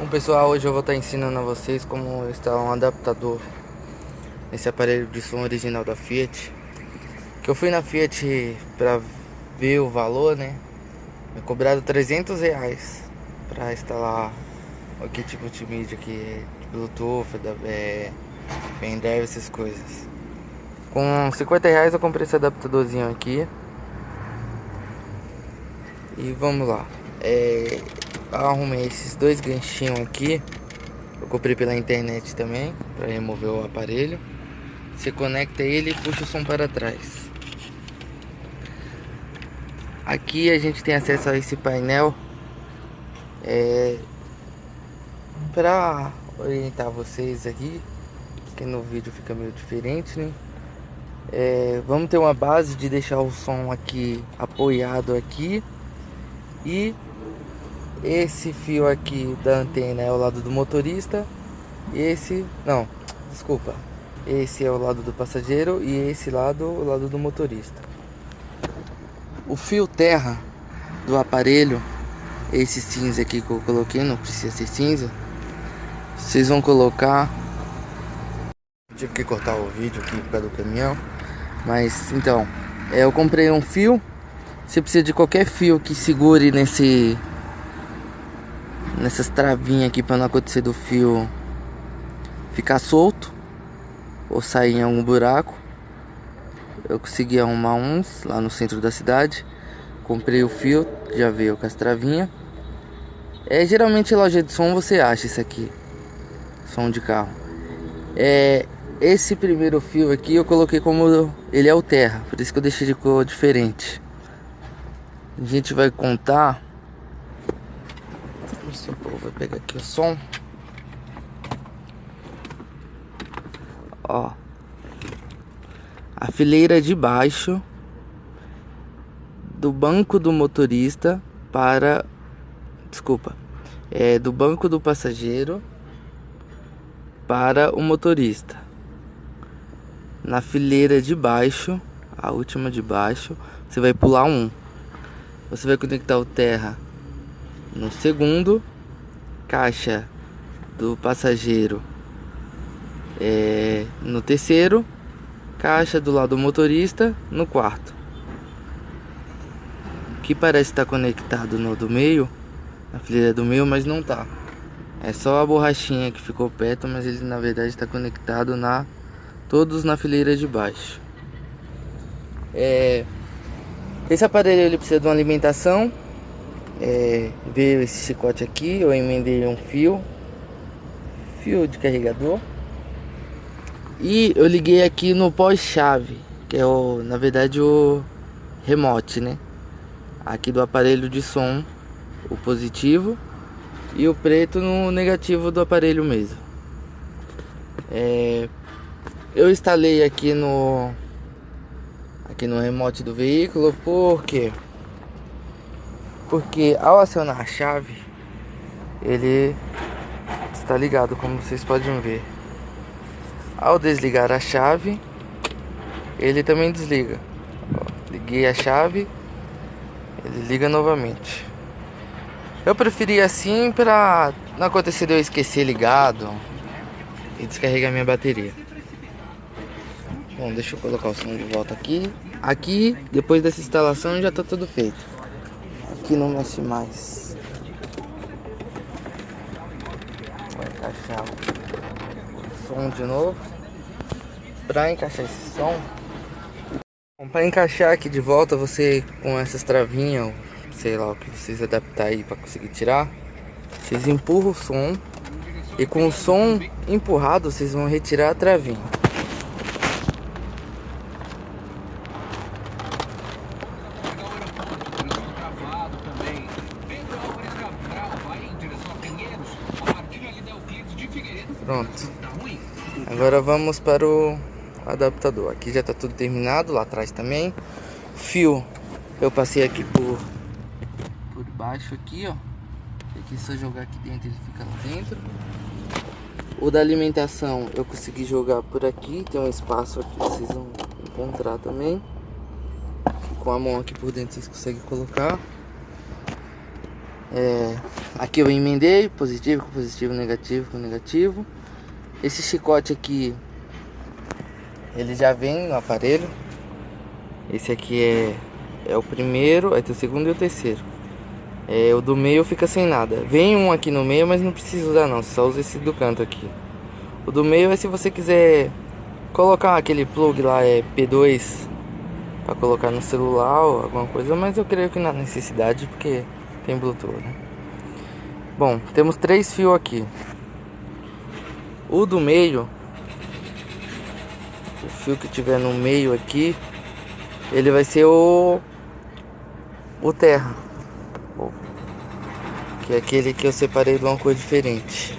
Bom pessoal, hoje eu vou estar ensinando a vocês como instalar um adaptador nesse aparelho de som original da Fiat. Que eu fui na Fiat para ver o valor, né? Me cobraram R$ 300 para instalar o kit multimídia aqui, de Bluetooth, pendrive, essas coisas. Com R$ 50 eu comprei esse adaptadorzinho aqui. E vamos lá. Eu arrumei esses dois ganchinhos aqui. Eu comprei pela internet também, para remover o aparelho. Você conecta ele e puxa o som para trás. Aqui a gente tem acesso a esse painel para orientar vocês aqui, que no vídeo fica meio diferente, né? Vamos ter uma base de deixar o som aqui apoiado aqui. E esse fio aqui da antena é o lado do motorista. Esse é o lado do passageiro e esse lado o lado do motorista. O fio terra do aparelho, esse cinza aqui que eu coloquei, não precisa ser cinza. Vocês vão colocar. Tive que cortar o vídeo aqui por causa do caminhão. Mas então, eu comprei um fio. Você precisa de qualquer fio que segure nessas travinhas aqui para não acontecer do fio ficar solto ou sair em algum buraco. Eu consegui arrumar uns lá no centro da cidade. Comprei o fio, já veio com as travinhas. Geralmente em loja de som você acha isso aqui, som de carro. Esse primeiro fio aqui eu coloquei como ele é o terra, por isso que eu deixei de cor diferente. A gente vai contar. Não sei, pô, vou pegar aqui o som. Ó, a fileira de baixo do banco do motorista para, do banco do passageiro para o motorista. Na fileira de baixo, a última de baixo, você vai pular um. Você vai conectar o terra no segundo, caixa do passageiro no terceiro, caixa do lado do motorista no quarto. Que parece estar conectado no do meio, na fileira do meio, mas não tá. É só a borrachinha que ficou perto, mas ele na verdade está conectado todos na fileira de baixo. Esse aparelho ele precisa de uma alimentação. Veio esse chicote aqui, eu emendei um fio de carregador. E eu liguei aqui no pós-chave, que é na verdade o remote, né? Aqui do aparelho de som, o positivo, e o preto no negativo do aparelho mesmo. Eu instalei aqui no remote do veículo, por quê? Porque ao acionar a chave, ele está ligado, como vocês podem ver. Ao desligar a chave, ele também desliga. Ó, liguei a chave, ele liga novamente. Eu preferi assim para não acontecer de eu esquecer ligado e descarregar minha bateria. Bom, deixa eu colocar o som de volta aqui. Aqui, depois dessa instalação, já está tudo feito. Aqui não mexe mais. Vou encaixar o som de novo. Para encaixar esse som, para encaixar aqui de volta, você com essas travinhas, sei lá o que vocês adaptar aí para conseguir tirar, vocês empurram o som e com o som empurrado vocês vão retirar a travinha. Pronto. Agora vamos para o adaptador. Aqui já está tudo terminado, lá atrás também. Fio eu passei aqui por baixo aqui, ó. Aqui se eu jogar aqui dentro ele fica lá dentro. O da alimentação eu consegui jogar por aqui, tem um espaço aqui, vocês vão encontrar também. Com a mão aqui por dentro vocês conseguem colocar. Aqui eu emendei positivo com positivo, negativo com negativo. Esse chicote aqui, ele já vem no aparelho. Esse aqui é o primeiro, aí tem o segundo e o terceiro. O do meio fica sem nada. Vem um aqui no meio, mas não precisa usar não, só usa esse do canto aqui. O do meio é se você quiser colocar aquele plug lá, P2, pra colocar no celular ou alguma coisa, mas eu creio que não há necessidade porque tem Bluetooth, né? Bom, temos 3 fios aqui. O do meio, o fio que tiver no meio aqui, ele vai ser o terra, que é aquele que eu separei de uma cor diferente.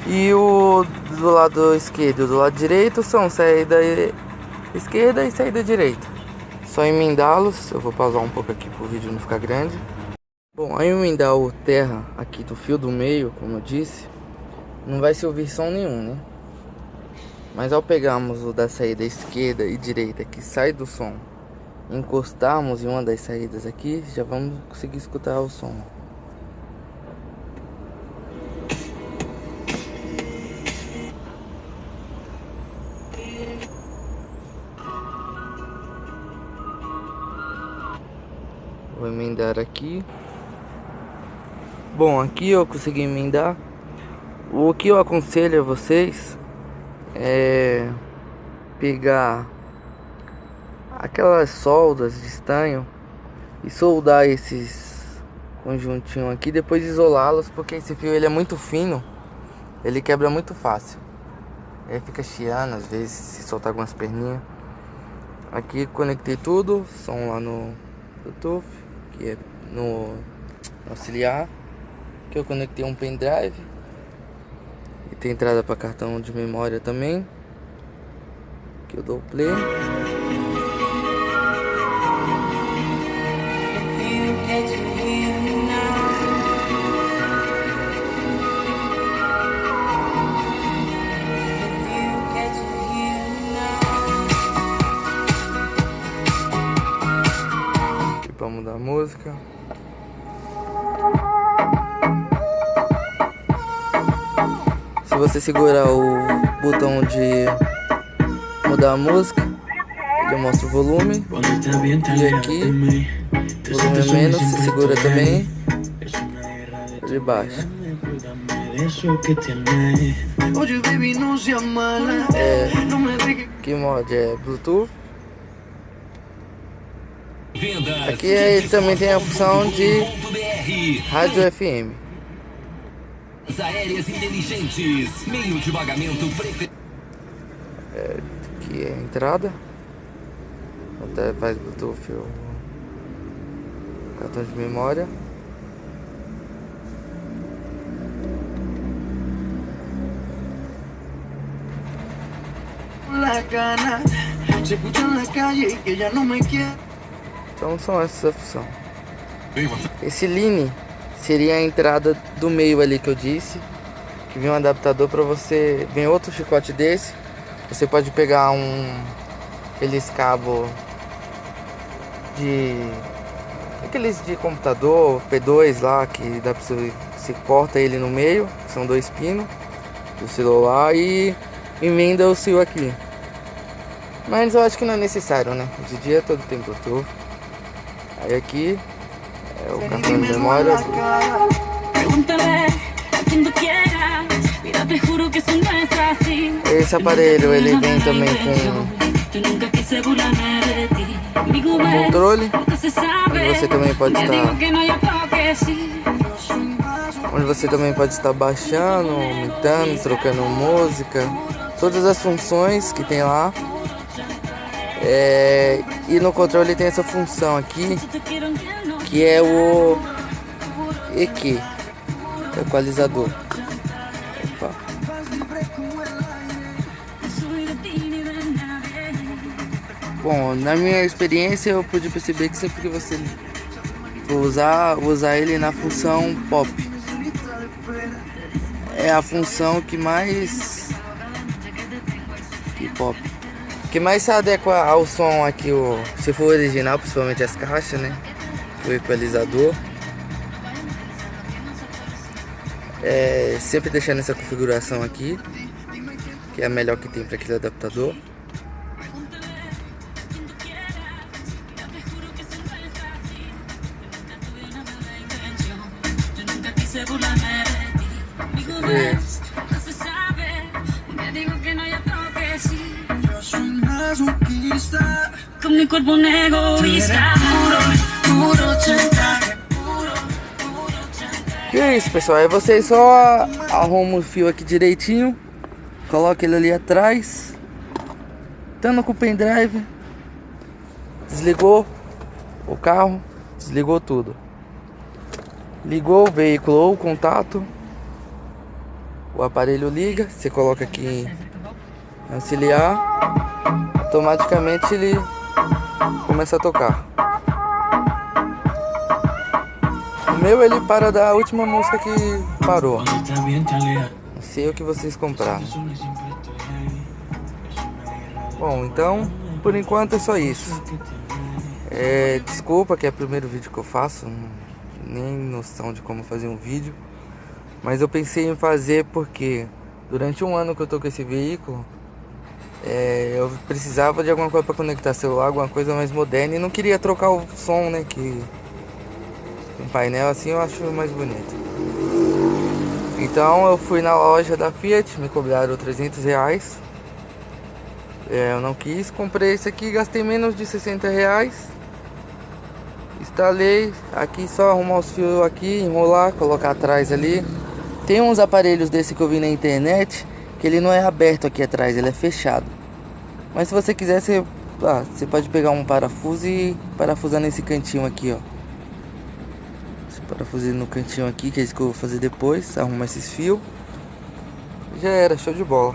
E o do lado esquerdo e do lado direito são saída esquerda e saída direita. Só emendá-los. Eu vou pausar um pouco aqui para o vídeo não ficar grande. Bom, aí emendar o terra aqui do fio do meio, como eu disse, não vai se ouvir som nenhum, né? Mas ao pegarmos o da saída esquerda e direita que sai do som, encostarmos em uma das saídas aqui, já vamos conseguir escutar o som. Vou emendar aqui. Bom, aqui eu consegui emendar. O que eu aconselho a vocês é pegar aquelas soldas de estanho e soldar esses conjuntinhos aqui, depois isolá-los, porque esse fio ele é muito fino, ele quebra muito fácil. Ele fica chiando às vezes se soltar algumas perninhas. Aqui conectei tudo, som lá no Bluetooth, que é no auxiliar. Aqui eu conectei um pendrive e tem entrada para cartão de memória também. Aqui eu dou play. Aqui para mudar a música. Se você segurar o botão de mudar a música, ele mostra o volume. E aqui, o volume é menos, se segura também, ele baixa. Que mod é Bluetooth. Aqui ele também tem a função de rádio FM. Aéreas inteligentes, meio de pagamento Aqui é a entrada. Até faz Bluetooth o cartão de memória. Então são essas funções. Esse line seria a entrada do meio ali que eu disse, que vem um adaptador para você, vem outro chicote desse. Você pode pegar aqueles cabos aqueles de computador P2 lá, que dá para você corta ele no meio, são 2 pinos do celular, e emenda o fio aqui. Mas eu acho que não é necessário, né? Hoje em dia todo tem Bluetooth. Aí aqui é o cartão de memória. Esse aparelho ele vem também com controle, onde você também pode estar baixando, aumentando, trocando música, todas as funções que tem lá. E no controle tem essa função aqui, que é o EQ, equalizador. Opa. Bom, na minha experiência eu pude perceber que sempre que você for usar ele na função pop, é a função que mais se adequa ao som aqui, se for original, principalmente as caixas, né? O equalizador. Sempre deixando essa configuração aqui, que é a melhor que tem para aquele adaptador. Con mi cuerpo un egoísta. E é isso, pessoal. Aí vocês só arrumam o fio aqui direitinho, coloca ele ali atrás, estando com o pendrive, desligou o carro, desligou tudo, ligou o veículo ou o contato, o aparelho liga, você coloca aqui em auxiliar, automaticamente ele começa a tocar. O meu ele para da última música que parou. Não sei o que vocês compraram. Bom, então por enquanto é só isso. Desculpa que é o primeiro vídeo que eu faço, nem noção de como fazer um vídeo, mas eu pensei em fazer porque durante um ano que eu tô com esse veículo, eu precisava de alguma coisa para conectar celular, alguma coisa mais moderna, e não queria trocar o som, né, que um painel assim eu acho mais bonito. Então eu fui na loja da Fiat, me cobraram R$300. Eu não quis, comprei esse aqui, gastei menos de R$60. Instalei, aqui só arrumar os fios aqui, enrolar, colocar atrás ali. Tem uns aparelhos desse que eu vi na internet, que ele não é aberto aqui atrás, ele é fechado. Mas se você quiser, você pode pegar um parafuso e parafusar nesse cantinho aqui, ó. Parafusei no cantinho aqui, que é isso que eu vou fazer depois, arrumar esses fios. Já era, show de bola.